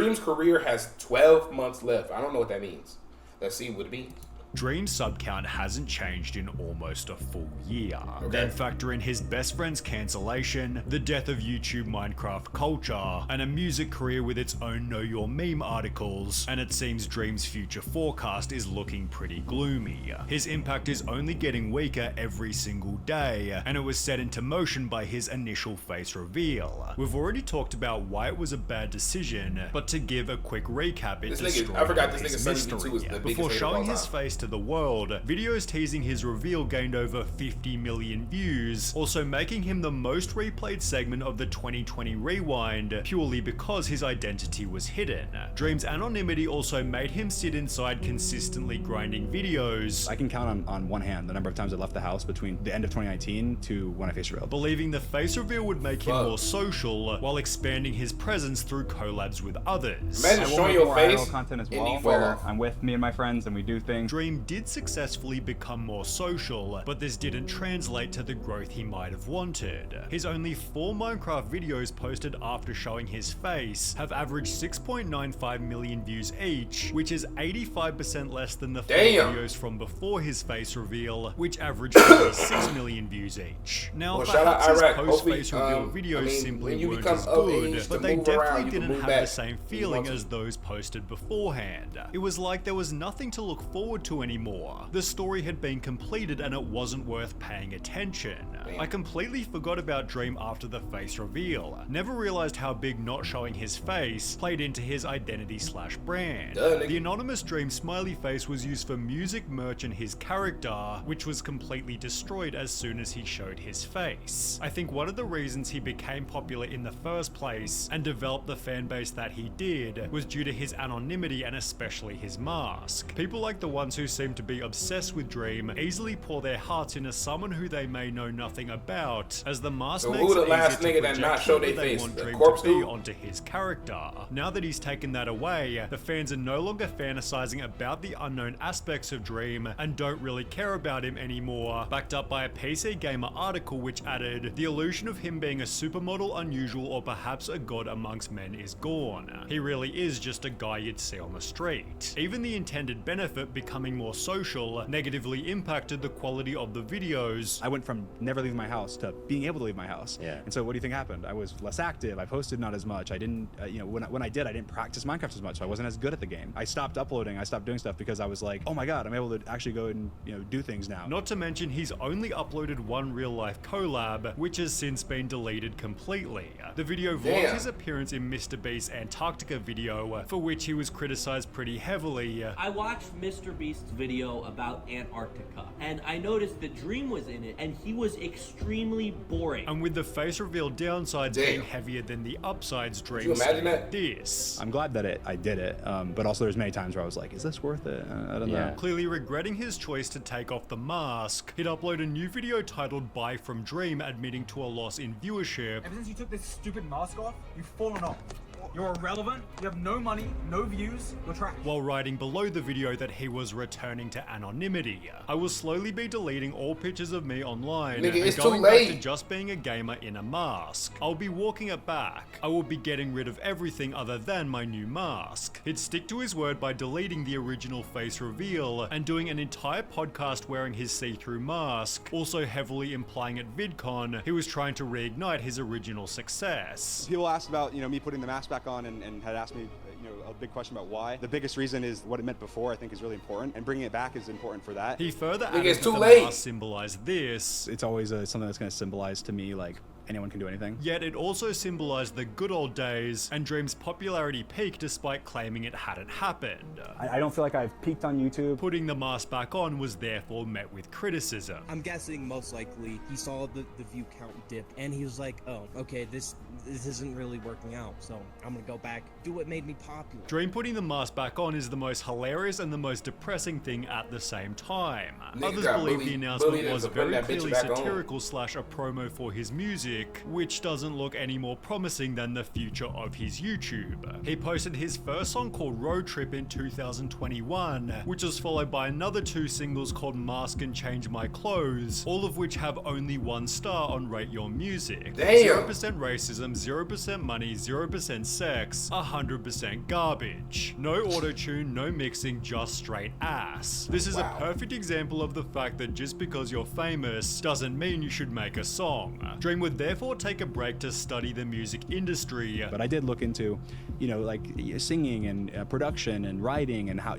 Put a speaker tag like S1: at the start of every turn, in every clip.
S1: Dream's career has 12 months left. I don't know what that means. Let's see what it means.
S2: Dream's sub count hasn't changed in almost a full year.
S1: Okay.
S2: Then factor in his best friend's cancellation, the death of YouTube Minecraft culture, and a music career with its own Know Your Meme articles, and it seems Dream's future forecast is looking pretty gloomy. His impact is only getting weaker every single day, and it was set into motion by his initial face reveal. We've already talked about why it was a bad decision, but to give a quick recap, it destroyed
S1: I forgot this
S2: his
S1: nigga SunnyV2 was the biggest
S2: before
S1: hater of
S2: showing
S1: all
S2: his
S1: time.
S2: face to the world, videos teasing his reveal gained over 50 million views, also making him the most replayed segment of the 2020 Rewind, purely because his identity was hidden. Dream's anonymity also made him sit inside consistently grinding videos.
S3: I can count on one hand the number of times I left the house between the end of 2019 to when I face revealed.
S2: Believing the face reveal would make him more social, while expanding his presence through collabs with others.
S1: Imagine showing your face
S3: content as
S1: and
S3: well,
S1: you fall
S3: where
S1: off.
S3: I'm with me and my friends and we do things.
S2: Dream did successfully become more social, but this didn't translate to the growth he might have wanted. His only 4 Minecraft videos posted after showing his face have averaged 6.95 million views each, which is 85% less than the 4 videos from before his face reveal, which averaged 36 million views each. Now,
S1: Well, shout out
S2: perhaps his
S1: Iraq.
S2: post-face
S1: Hopefully,
S2: videos
S1: I mean,
S2: simply
S1: when you
S2: weren't
S1: become
S2: as
S1: of
S2: good,
S1: age to
S2: but they
S1: move around,
S2: definitely
S1: you can
S2: didn't
S1: move
S2: have
S1: back
S2: the same
S1: if you
S2: feeling
S1: want to.
S2: as those posted beforehand. It was like there was nothing to look forward to anymore. The story had been completed and it wasn't worth paying attention. I completely forgot about Dream after the face reveal. Never realized how big not showing his face played into his identity slash brand. The anonymous Dream smiley face was used for music merch and his character, which was completely destroyed as soon as he showed his face. I think one of the reasons he became popular in the first place and developed the fan base that he did was due to his anonymity and especially his mask. People like the ones who seem to be obsessed with Dream easily pour their hearts into someone who they may know nothing about, as the mask
S1: So
S2: makes
S1: who the
S2: it
S1: last
S2: easier to
S1: nigga that not
S2: project
S1: show
S2: whoever
S1: their
S2: they
S1: face?
S2: want
S1: The
S2: Dream
S1: corpse
S2: to be
S1: dude?
S2: onto his character. Now that he's taken that away, the fans are no longer fantasizing about the unknown aspects of Dream and don't really care about him anymore, backed up by a PC Gamer article which added, "The illusion of him being a supermodel, unusual, or perhaps a god amongst men is gone. He really is just a guy you'd see on the street." Even the intended benefit, becoming more social, negatively impacted the quality of the videos.
S3: I went from never leaving my house to being able to leave my house.
S4: Yeah.
S3: And so what do you think happened? I was less active. I posted not as much. I didn't, when I did, I didn't practice Minecraft as much. So I wasn't as good at the game. I stopped uploading. I stopped doing stuff because I was like, oh my God, I'm able to actually go and, do things now.
S2: Not to mention he's only uploaded one real life collab, which has since been deleted completely. The video vlogs his appearance in Mr. Beast's Antarctica video, for which he was criticized pretty heavily.
S5: I watched Mr. Beast's video about Antarctica, and I noticed that Dream was in it, and he was extremely boring.
S2: And with the face reveal downsides being heavier than the upsides, Dream
S1: you imagine
S2: stated
S1: that?
S2: this.
S3: I'm glad that I did it, but also there's many times where I was like, is this worth it? I don't know.
S2: Clearly regretting his choice to take off the mask, he'd upload a new video titled "Buy from Dream," admitting to a loss in viewership.
S6: Ever since you took this stupid mask off, you've fallen off. You're irrelevant, you have no money, no views, you're trash.
S2: While writing below the video that he was returning to anonymity. "I will slowly be deleting all pictures of me online
S1: Nigga,
S2: and
S1: it's too
S2: going back to
S1: late.
S2: just being a gamer in a mask. I'll be walking it back. I will be getting rid of everything other than my new mask." He'd stick to his word by deleting the original face reveal and doing an entire podcast wearing his see-through mask, also heavily implying at VidCon he was trying to reignite his original success.
S7: People asked about, me putting the mask back on and had asked me, a big question about why. The biggest reason is what it meant before, I think, is really important, and bringing it back is important for that.
S2: He further
S1: Nigga,
S2: added
S1: it's
S2: that
S1: too
S2: the
S1: late.
S2: mask symbolized this.
S3: It's always something that's going to symbolize to me, like, anyone can do anything.
S2: Yet it also symbolized the good old days, and Dream's popularity peaked despite claiming it hadn't happened.
S3: I don't feel like I've peaked on YouTube.
S2: Putting the mask back on was therefore met with criticism.
S8: I'm guessing most likely he saw the view count dip and he was like, oh, okay, this isn't really working out, so I'm gonna go back, do what made me popular.
S2: Dream putting the mask back on is the most hilarious and the most depressing thing at the same time.
S1: Nigga
S2: Others
S1: got
S2: believe
S1: bullied-
S2: the announcement
S1: bullied
S2: was
S1: into putting
S2: very
S1: that bitch
S2: clearly
S1: back on.
S2: satirical / a promo for his music, music, which doesn't look any more promising than the future of his YouTube. He posted his first song called Road Trip in 2021, which was followed by another 2 singles called Mask and Change My Clothes, all of which have only 1 star on Rate Your Music.
S1: Damn.
S2: 0% racism, 0% money, 0% sex, 100% garbage. No auto-tune, no mixing, just straight ass. This is a perfect example of the fact that just because you're famous doesn't mean you should make a song. Dream would therefore take a break to study the music industry.
S3: But I did look into, you know, like singing and production and writing and how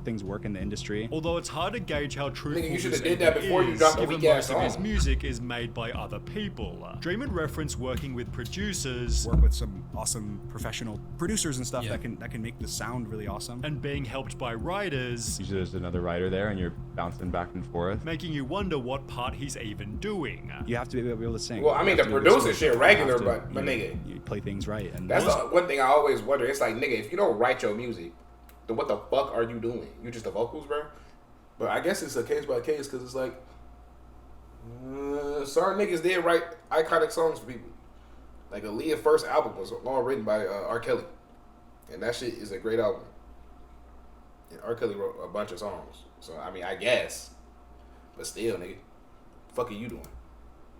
S3: things work in the industry.
S2: Although it's hard to gauge how truthful
S1: Nigga, you should
S2: this
S1: have did that
S2: even
S1: before you dropped the
S2: given
S1: weak ass
S2: most of his
S1: song.
S2: music is made by other people. Dream would reference working with producers,
S3: Work with some awesome professional producers and stuff that can make the sound really awesome.
S2: and being helped by writers,
S4: Usually there's another writer there and you're bouncing back and forth.
S2: making you wonder what part he's even doing.
S3: You have to be able to sing.
S1: Well, I
S3: You
S1: mean,
S3: have
S1: the
S3: to be able to
S1: producer
S3: sing.
S1: shit
S3: You
S1: regular,
S3: have to,
S1: but
S3: you know,
S1: nigga.
S3: you play things right. And
S1: That's the one thing I always wonder. It's like, nigga, if you don't write your music, then what the fuck are you doing? You just the vocals, bro? But I guess it's a case by case because it's like, certain niggas did write iconic songs for people. Like Aaliyah's first album was all written by R. Kelly, and that shit is a great album. And R. Kelly wrote a bunch of songs, so I mean, I guess, but still, nigga, fuck are you doing?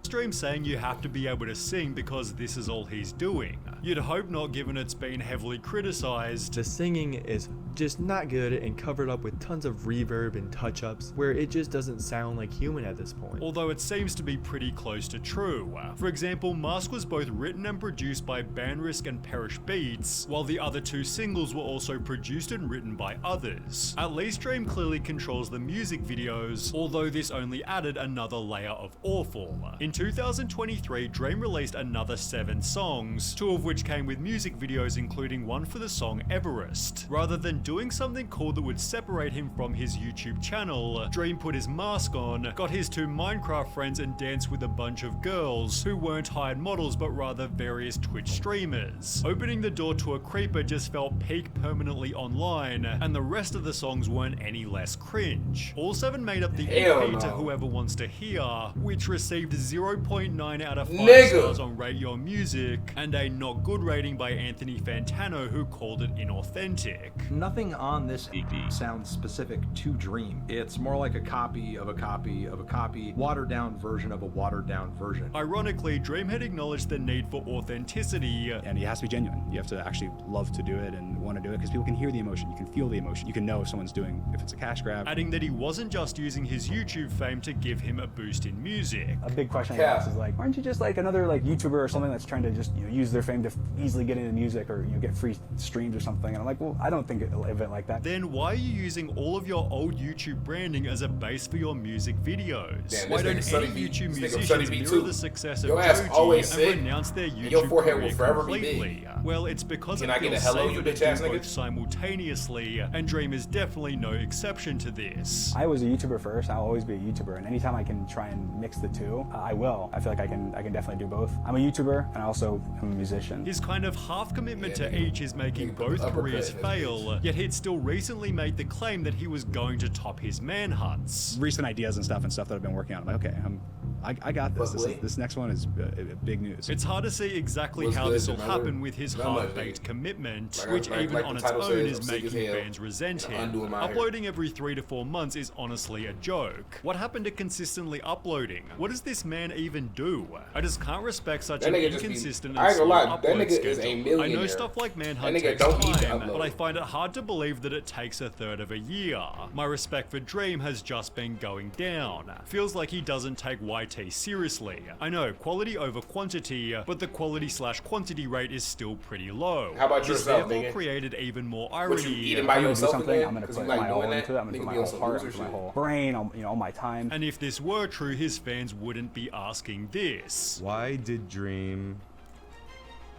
S2: Dream saying you have to be able to sing because this is all he's doing. You'd hope not, given it's been heavily criticized.
S9: The singing is just not good and covered up with tons of reverb and touch-ups where it just doesn't sound like human at this point.
S2: Although it seems to be pretty close to true. For example, Mask was both written and produced by Banrisk and Perish Beats, while the other 2 singles were also produced and written by others. At least Dream clearly controls the music videos, although this only added another layer of awful. In 2023, Dream released another 7 songs, 2 of which came with music videos, including one for the song Everest. Rather than doing something cool that would separate him from his YouTube channel, Dream put his mask on, got his 2 Minecraft friends and danced with a bunch of girls who weren't hired models but rather various Twitch streamers. Opening the door to a creeper just felt peak permanently online, and the rest of the songs weren't any less cringe. All 7 made up the
S1: Hell
S2: EP
S1: no.
S2: to Whoever Wants to Hear, which received 0.9 out of 5
S1: Nigga.
S2: stars on Rate Your Music, and a not good rating by Anthony Fantano, who called it inauthentic.
S10: Nothing on this EP sounds specific to Dream. It's more like a copy of a copy of a copy, watered down version of a watered down version.
S2: Ironically, Dream had acknowledged the need for authenticity,
S3: and it has to be genuine. You have to actually love to do it and want to do it because people can hear the emotion, you can feel the emotion, you can know if someone's doing, if it's a cash grab.
S2: adding that he wasn't just using his YouTube fame to give him a boost in music.
S11: A big question I get asked is like, aren't you just like another like YouTuber or something that's trying to just use their fame to easily get into music or get free streams or something? And I'm like, well, I don't think of it like that.
S2: Then why are you using all of your old YouTube branding as a base for your music videos?
S1: Damn,
S2: Why
S1: this
S2: don't
S1: nigga
S2: any
S1: Sunny V-
S2: YouTube
S1: this nigga
S2: musicians
S1: Sunny
S2: mirror
S1: V2.
S2: the success of
S1: Your ass always
S2: Joji and
S1: sick,
S2: renounce their
S1: and
S2: YouTube
S1: your forehead will
S2: career
S1: forever be
S2: completely?
S1: big.
S2: Well, it's because
S1: Can
S2: it
S1: I get
S2: feels
S1: a hello,
S2: safer
S1: you
S2: to
S1: bitch
S2: do
S1: ass
S2: both
S1: nigga?
S2: simultaneously, and Dream is definitely no exception to this.
S11: I was a YouTuber first. I'll always be a YouTuber, and anytime I can try and mix the two, I will. I feel like I can definitely do both. I'm a YouTuber, and I also am a musician.
S2: His kind of half commitment to
S1: nigga.
S2: each is making
S1: Nigga put
S2: both
S1: the uppercut
S2: careers
S1: in his
S2: fail, yet he'd still recently made the claim that he was going to top his manhunts.
S3: Recent ideas and stuff that I've been working on. I'm like, okay, I got this.
S1: But wait.
S3: This next one is big news.
S2: It's hard to see exactly
S1: What's
S2: how
S1: good,
S2: this will
S1: another-
S2: happen with his
S1: not much,
S2: half-baked
S1: nigga.
S2: commitment,
S1: Like I-
S2: which
S1: like-
S2: even
S1: like
S2: on
S1: the
S2: its
S1: title
S2: own
S1: says,
S2: is
S1: I'm sick as
S2: making
S1: hell,
S2: fans resent
S1: and
S2: him.
S1: undoing my hair.
S2: Uploading every 3 to 4 months is honestly a joke. What happened to consistently uploading? What does this man even do? I just can't respect such
S1: That
S2: an
S1: nigga just be-
S2: inconsistent
S1: I
S2: and
S1: ain't gonna
S2: slow
S1: lie, that
S2: upload
S1: nigga is a
S2: schedule. I know
S1: millionaire.
S2: stuff like Manhunt
S1: That nigga
S2: takes
S1: don't need to
S2: time,
S1: upload.
S2: but I find it hard to believe that it takes a third of a year. My respect for Dream has just been going down. Feels like he doesn't take YT seriously. I know, quality over quantity, but the quality/quantity rate is still pretty low.
S1: How about
S2: this
S1: yourself,
S2: therefore
S1: nigga?
S2: created even more
S1: What
S2: irony.
S1: you eating
S11: If
S1: by
S11: I'm gonna do
S1: yourself
S11: something,
S1: again?
S11: I'm gonna
S1: 'Cause
S11: put
S1: you like
S11: my all
S1: doing
S11: into it. I'm gonna
S1: Nigga
S11: put my
S1: be on
S11: whole
S1: some
S11: heart,
S1: loser
S11: I'm gonna put my
S1: shit.
S11: whole brain, all my time.
S2: And if this were true, his fans wouldn't be asking this.
S4: Why did Dream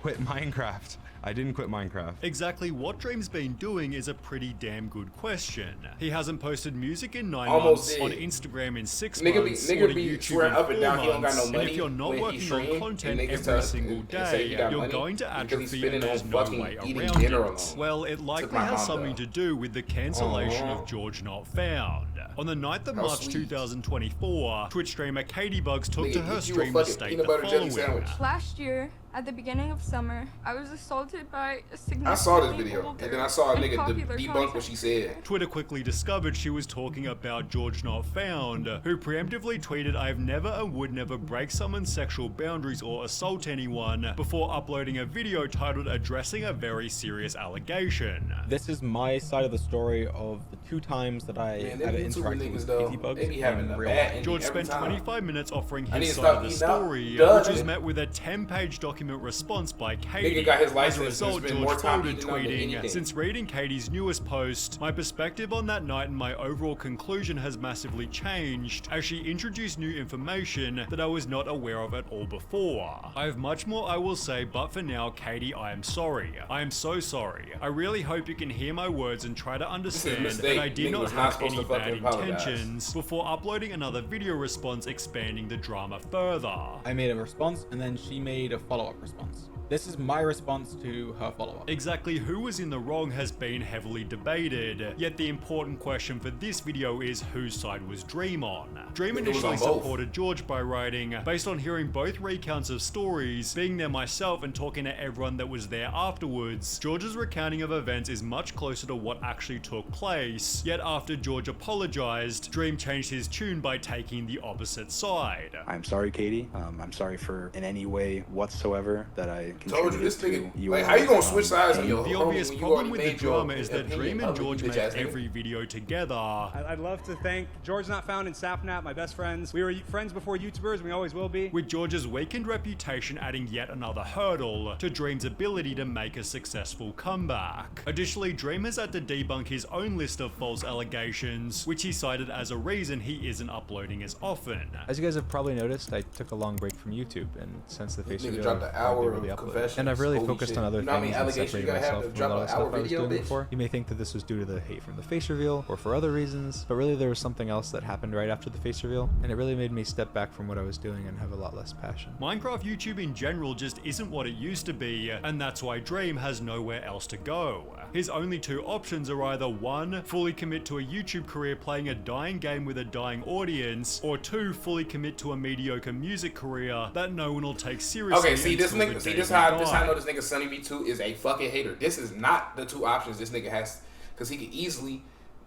S4: quit Minecraft? I didn't quit Minecraft.
S2: Exactly what Dream's been doing is a pretty damn good question. He hasn't posted music in 9
S1: Almost
S2: months, on
S1: did.
S2: Instagram in 6
S1: Nigga be-
S2: months,
S1: nigga
S2: or to
S1: be
S2: YouTube
S1: swearing
S2: in
S1: up and
S2: 4
S1: down he don't got no
S2: months. And
S1: money
S2: if you're not
S1: when he
S2: working
S1: stream,
S2: on
S1: and
S2: content
S1: niggas
S2: every
S1: tell-
S2: single
S1: and say
S2: day,
S1: he got
S2: you're
S1: money
S2: going to
S1: because he's
S2: atrophy
S1: spending
S2: and there's
S1: on
S2: no
S1: fucking
S2: way
S1: eating
S2: around
S1: dinner
S2: it.
S1: alone.
S2: Well, it
S1: Took
S2: likely
S1: my
S2: has
S1: mom,
S2: something
S1: though.
S2: to do with the cancellation of George Not Found. On the 9th of
S1: How
S2: March
S1: sweet.
S2: 2024, Twitch streamer Katie Bugs took to
S1: Nigga,
S2: her
S1: eat you a
S2: stream to
S1: fucking
S2: state
S1: peanut
S2: the
S1: butter jelly
S2: following.
S1: sandwich.
S12: Last year, at the beginning of summer, I was assaulted by a significantly
S1: I saw this video,
S12: older
S1: and then I saw a
S12: and
S1: nigga
S12: popular
S1: debunk what she said.
S2: Twitter quickly discovered she was talking about George Not Found, who preemptively tweeted, "I've never and would never break someone's sexual boundaries or assault anyone," before uploading a video titled addressing a very serious allegation.
S13: This is my side of the story of the 2 times that I
S1: Man,
S13: have
S1: them YouTuber
S13: interacted
S1: niggas,
S13: with
S1: though,
S13: Katie Bugs
S1: they be having
S13: in
S1: a
S13: real
S1: bad
S13: life.
S1: ending
S2: George
S1: every
S2: spent
S1: time.
S2: 25 minutes offering
S1: I need
S2: his
S1: to
S2: side of
S1: stop
S2: the
S1: eating out.
S2: story,
S1: Duh,
S2: which was
S1: nigga.
S2: met with a 10-page document response by Katie.
S1: Nigga got his
S2: As
S1: license
S2: a
S1: and
S2: result,
S1: spent
S2: George
S1: more time
S2: folded,
S1: eating out than
S2: tweeting,
S1: anything.
S2: "Since reading Katie's newest post, my perspective on that night and my overall conclusion has massively changed, as she introduced new information that I was not aware of at all before. I have much more I will say, but for now, Katie, I am sorry. I am so sorry. I really hope you can hear my words and try to understand that I did
S1: Nigga
S2: not
S1: was not
S2: have
S1: supposed
S2: any
S1: to fucking
S2: bad
S1: apologize.
S2: intentions," before uploading another video response expanding the drama further.
S13: I made a response and then she made a follow-up response. This is my response to her follow-up.
S2: Exactly who was in the wrong has been heavily debated, yet the important question for this video is whose side was Dream on. Dream
S1: It was
S2: initially
S1: on both.
S2: supported George by writing, "Based on hearing both recounts of stories, being there myself and talking to everyone that was there afterwards, George's recounting of events is much closer to what actually took place, yet after George apologized, Dream changed his tune by taking the opposite side."
S11: I'm sorry, Katie. I'm sorry for in any way whatsoever that I
S1: Told you this
S11: contributed
S1: nigga.
S11: to
S1: Like,
S11: your,
S1: how you gonna switch sides on
S11: pain.
S1: your
S2: The
S1: homie
S2: obvious
S1: when you
S2: problem
S1: already
S2: with the
S1: made your
S2: drama is that
S1: opinion
S2: Dream and
S1: public,
S2: George
S1: you bitch
S2: made
S1: ass nigga?
S2: every video together.
S3: I'd love to thank George Not Found and Sapnap, my best friends. We were friends before YouTubers, and we always will be.
S2: With George's weakened reputation adding yet another hurdle to Dream's ability to make a successful comeback. Additionally, Dream has had to debunk his own list of false allegations, which he cited as a reason he isn't uploading as often.
S9: As you guys have probably noticed, I took a long break from YouTube, and since the face
S1: Nigga
S9: reveal,
S1: dropped an
S9: I've
S1: hour
S9: barely
S1: of
S9: uploaded.
S1: confessions.
S9: And I've really
S1: Holy
S9: focused
S1: shit.
S9: on other
S1: You know how many
S9: things and
S1: allegations you
S9: separated
S1: gotta have
S9: myself
S1: to
S9: from a
S1: drop
S9: lot
S1: an
S9: of stuff
S1: hour
S9: I was
S1: video,
S9: doing
S1: bitch?
S9: before. You may think that this was due to the hate from the face reveal, or for other reasons, but really there was something else that happened right after the face reveal, and it really made me step back from what I was doing and have a lot less passion.
S2: Minecraft YouTube in general just isn't what it used to be, and that's why Dream has nowhere else to go. His only 2 options are either 1, fully commit to a YouTube career playing a dying game with a dying audience, or 2, fully commit to a mediocre music career that no one will take seriously.
S1: Okay, see this
S2: until
S1: nigga.
S2: the
S1: See
S2: day
S1: this
S2: we
S1: how I
S2: die.
S1: know this nigga SunnyV2 is a fucking hater. This is not the 2 options this nigga has, because he could easily.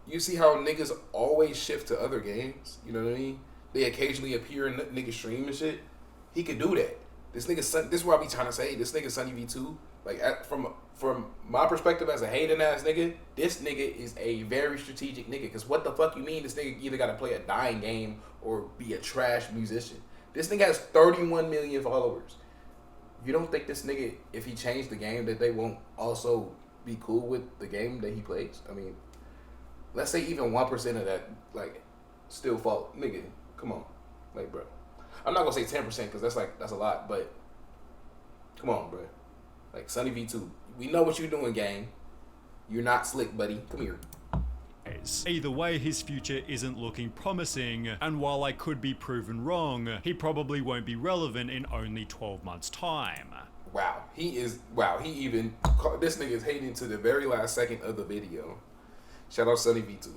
S1: You see how niggas always shift to other games. You know what I mean? They occasionally appear in nigga stream and shit. He could do that. This nigga, this is what I be trying to say. This nigga SunnyV2, like from my perspective as a hating ass nigga, this nigga is a very strategic nigga. Because what the fuck you mean? This nigga either got to play a dying game or be a trash musician. This nigga has 31 million followers. You don't think this nigga, if he changed the game, that they won't also be cool with the game that he plays? I mean, let's say even 1% of that, like, still fault. Nigga, come on. Like, bro. I'm not gonna say 10% because that's a lot, but come on, bro. Like, SunnyV2, we know what you're doing, gang. You're not slick, buddy. Come here.
S2: Either way, his future isn't looking promising, and while I could be proven wrong, he probably won't be relevant in only 12 months' time.
S1: Wow, he even, this nigga is hating to the very last second of the video. Shout out SunnyV2.